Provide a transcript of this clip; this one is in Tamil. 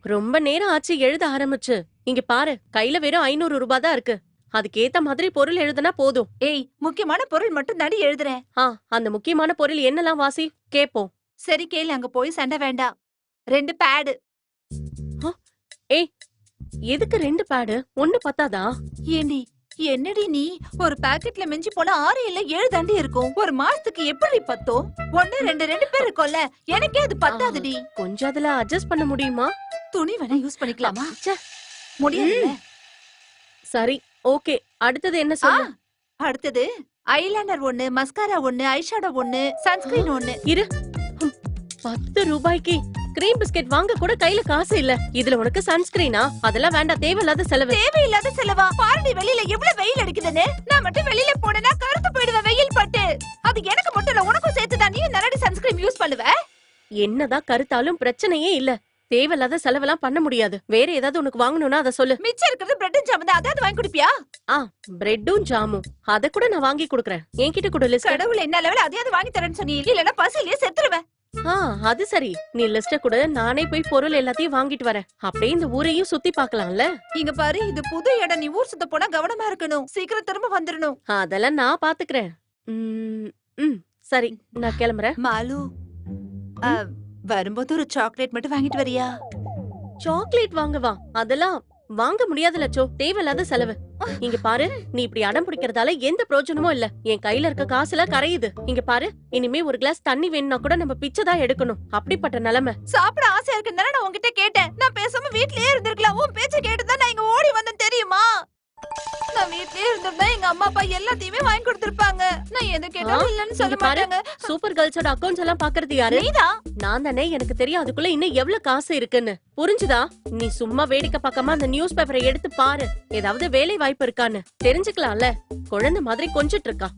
ரொம்ப நேரம் ஆச்சு எழுத ஆரம்பிச்சு. இங்க பாரு, கையில வெறும் 500 ரூபாய் தான் இருக்கு. அதுக்கேத்த மாதிரி பொருள் எழுதுனா போதும். ஏய், முக்கியமான பொருள் மட்டும் தாண்டி எழுதுறேன். அந்த முக்கியமான பொருள் என்னலாம் வாசி, கேப்போம். சரி கேளு, அங்க போய் சண்டை வேண்டாம். 2 பேடு. ஏய், எதுக்கு 2 பேடு? 1 பத்தாதா? ஏண்டி, என்னடி நீ? ஒரு பாக்கெட்ல மிஞ்சி போனா 6 இல்ல 7 தாண்டி இருக்கும். ஒரு மாசத்துக்கு எப்படி பத்தும்? 1 2 பேர் இருக்கும்ல, எனக்கே அது பத்தாதுடி. கொஞ்சம் அதுல அட்ஜஸ்ட் பண்ண முடியுமா? துணி வேணா யூஸ் பண்ணிக்கலாமா? ச்சே. முடியாது. சரி, ஓகே. அடுத்தது என்ன சொல்லு? அடுத்தது ஐலைனர் 1, மஸ்காரா 1, ஐஷேடோ 1, சன்ஸ்கிரீன் 1. இரு. 10 ரூபாய்க்கு கிரீம் பிஸ்கெட் வாங்க கூட கையில காசு இல்ல. இதுல உனக்கு சன்ஸ்கிரீனா? அதெல்லாம் வேண்டாம், தேவையில்லாத செலவு. தேவையில்லாத செலவா? பாருடி வெளியில எவ்வளவு வெயில் அடிக்குதுன்னு. நான் மட்டும் வெளியில போனேன்னா கருத்து போயிடுவேன் வெயில் பட்டு. அது எனக்கு மட்டும் இல்ல, உனக்கும் சேர்த்துதான். நீ நல்லடி சன்ஸ்கிரீன் யூஸ் பண்ணுவ. என்னதான் கருத்தாலும் பிரச்சனையே இல்ல. தேவையில்லாத செலவெல்லாம் பண்ண முடியாது. வேற ஏதாவது உனக்கு வாங்கணும்னா அத சொல்லு. மிச்சம் இருக்கிறது பிரெட் ஜாம் தான், அதாவது வாங்கி குடிப்பியா? பிரெட்டும் ஜாமும் அத கூட நான் வாங்கி கொடுக்கறேன். என்கிட்ட கூட லிஸ்ட். கடவுள் என்ன லெவல் அதையாவது வாங்கி தரேன்னு சொன்னீ, இல்லன்னா பசியிலேயே செத்துருவேன். அது சரி, நீ லிஸ்ட கூட, நானே போய் பொருள் எல்லாத்தையும் வாங்கிட்டு வரேன். அப்படியே இந்த ஊரையும் சுத்தி பார்க்கலாம்ல. இங்க பாரு, இது புது இடம். நீ ஊர் சுத்த போனா கவனமா இருக்கணும். சீக்கிரம் திரும்ப வந்துடணும். அதெல்லாம் நான் பாத்துக்கிறேன். சரி, நான் கிளம்புறேன். மாலு, வரும்போது ஒரு சாக்லேட் மட்டும் வாங்கிட்டு வரியா? சாக்லேட் வாங்கவா? அதெல்லாம் வாங்க முடியாது லட்சோ, தேவையில்லாத செலவு. இங்க பாரு, நீ இப்படி அடம் பிடிக்கிறதால எந்த பிரயோஜனமும் இல்ல. என் கையில இருக்க காசுல கரையுது. இங்க பாரு, இனிமே ஒரு கிளாஸ் தண்ணி வேணும்னா கூட நம்ம பிச்சைதான் எடுக்கணும். அப்படிப்பட்ட நிலைமை. சாப்பிட ஆசையா இருக்குன்னு நான் உன்கிட்ட கேட்டேன். நான் பேசாம வீட்லயே இருந்திருக்கலாம். உன் பேச்ச கேட்டுதான் நான் இங்க ஓடி வந்தேன் தெரியுமா? நான் வீட்லயே இருந்திருந்தா எங்க அம்மா அப்பா எல்லாத்தையுமே வாங்கி கொடுத்திருப்பாங்க. நான் எது கேட்டாலும் இல்லன்னு சொல்ல மாட்டாங்க. சூப்பர் கேர்ள்ஸோட அக்கவுண்ட்ஸ் எல்லாம் பாக்குறது யாரு? நீதான். நான் தானே. எனக்கு தெரியும் அதுக்குள்ள இன்னும் எவ்வளவு காசு இருக்குன்னு. புரிஞ்சுதா? நீ சும்மா வேடிக்கை பார்க்காம அந்த நியூஸ் பேப்பரை எடுத்து பாரு. ஏதாவது வேலை வாய்ப்பு இருக்கான்னு தெரிஞ்சுக்கலாம்ல. குழந்தை மாதிரி கொஞ்சிட்டு இருக்கா.